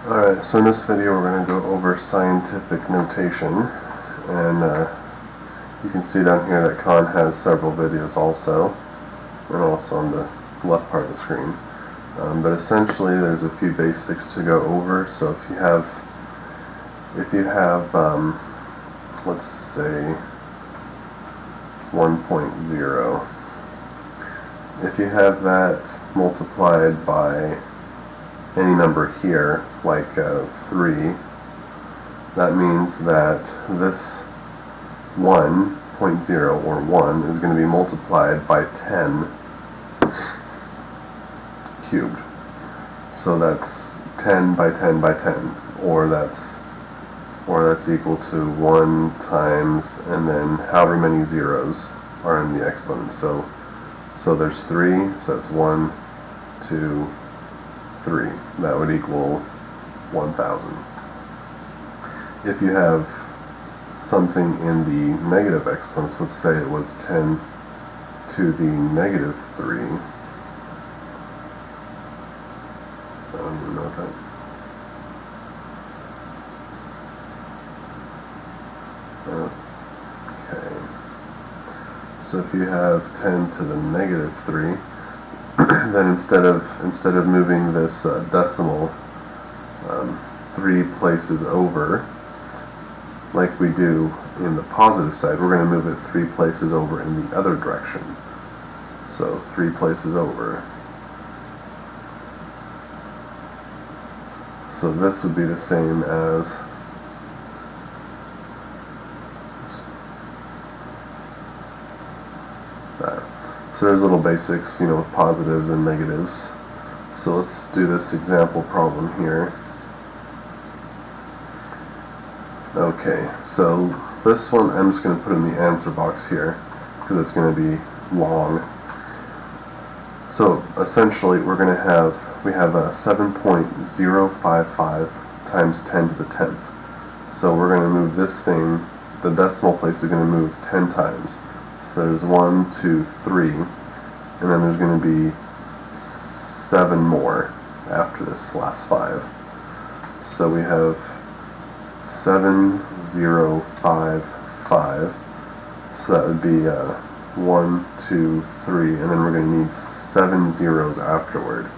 Alright, so in this video we're going to go over scientific notation, and you can see down here that Khan has several videos also, and also on the left part of the screen. But essentially there's a few basics to go over. So if you have let's say 1.0, if you have that multiplied by any number here, like 3, that means that this 1.0 or 1 is going to be multiplied by 10 cubed. So that's 10 by 10 by 10, or that's equal to 1 times, and then however many zeros are in the exponent. So there's 3, so that's 1, 2, 3. That would equal 1,000. If you have something in the negative exponents, let's say it was 10 to the negative 3. I don't even know what that. Okay. So if you have 10 to the negative 3, then instead of moving this decimal 3 places over, like we do in the positive side, we're going to move it 3 places over in the other direction. So 3 places over. So this would be the same as that. So there's little basics, with positives and negatives. So let's do this example problem here. Okay, so this one I'm just going to put in the answer box here because it's going to be long. So essentially we have a 7.055 times 10 to the 10th. So we're going to move this thing, the decimal place is going to move 10 times. So there's 1, 2, 3, and then there's going to be 7 more after this last 5. So we have 7055. So that would be 1, 2, 3, and then we're going to need 7 zeros afterward.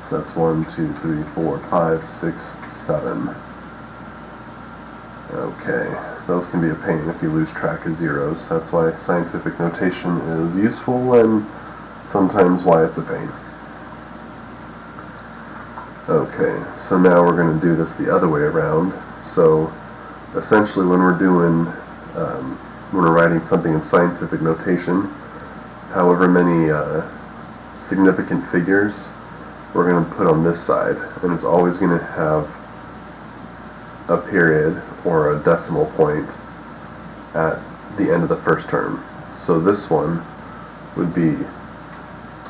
So that's 1, 2, 3, 4, 5, 6, 7. Okay, those can be a pain if you lose track of zeros. That's why scientific notation is useful and sometimes why it's a pain. Okay, so now we're going to do this the other way around. So essentially when we're writing something in scientific notation, however many significant figures we're going to put on this side, and it's always going to have a period or a decimal point at the end of the first term. So this one would be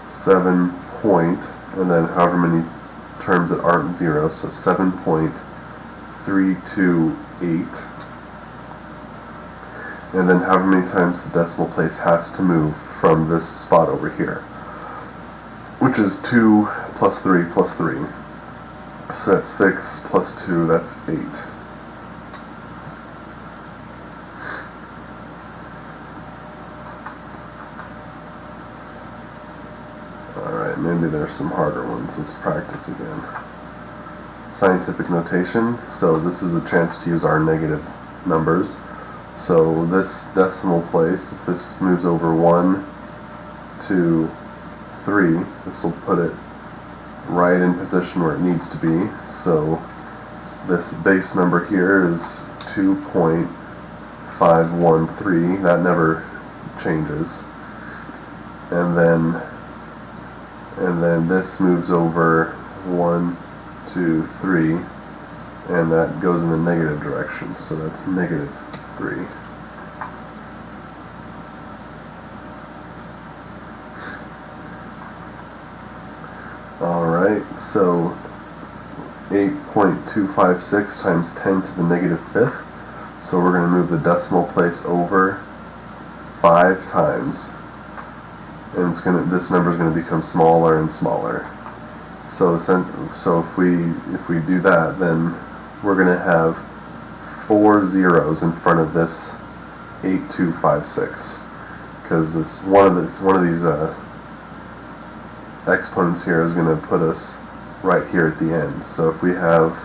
7 point, and then however many terms that aren't 0, so 7.328, and then however many times the decimal place has to move from this spot over here, which is 2 plus 3 plus 3. So that's 6 plus 2, that's 8. Alright, maybe there's some harder ones. Let's practice again. Scientific notation. So this is a chance to use our negative numbers. So this decimal place, if this moves over 1, 2, 3, this will put it right in position where it needs to be. So this base number here is 2.513. That never changes. And then this moves over 1, 2, 3, and that goes in the negative direction. So that's negative 3. Alright, so 8.256 times 10 to the negative 5th. So we're going to move the decimal place over 5 times. And this number is going to become smaller and smaller. So if we do that, then we're going to have 4 zeros in front of this 8256, because one of these exponents here is going to put us right here at the end. So if we have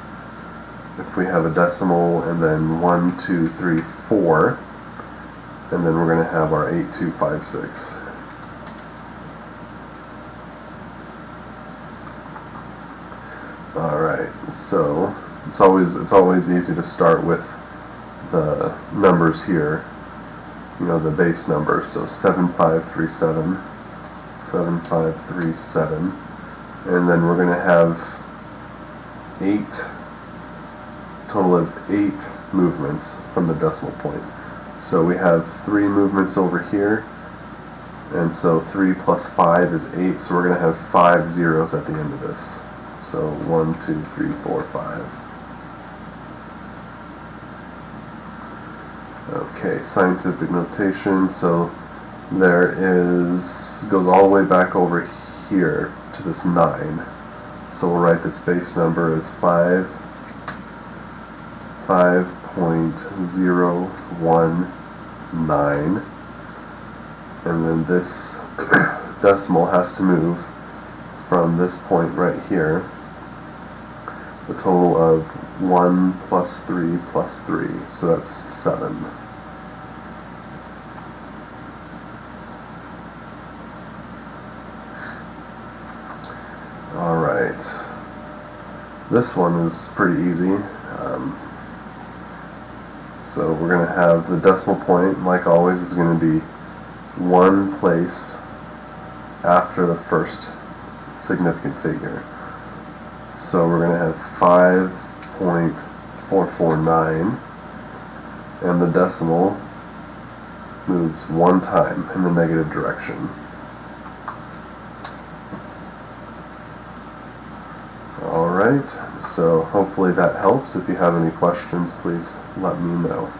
a decimal and then 1, 2, 3, 4, and then we're going to have our 8256. Alright, so it's always easy to start with the numbers here, the base number. So 7537, 7537, and then we're going to have total of 8 movements from the decimal point. So we have 3 movements over here, and so 3 plus 5 is 8, so we're going to have 5 zeros at the end of this. So 1, 2, 3, 4, 5. Okay, scientific notation, so goes all the way back over here to this 9. So we'll write this base number as 5.019, and then this decimal has to move from this point right here, the total of 1 plus 3 plus 3, so that's 7. Alright, this one is pretty easy. So we're going to have the decimal point, like always, is going to be one place after the first significant figure. So we're going to have 5.449, and the decimal moves one time in the negative direction. Alright, so hopefully that helps. If you have any questions, please let me know.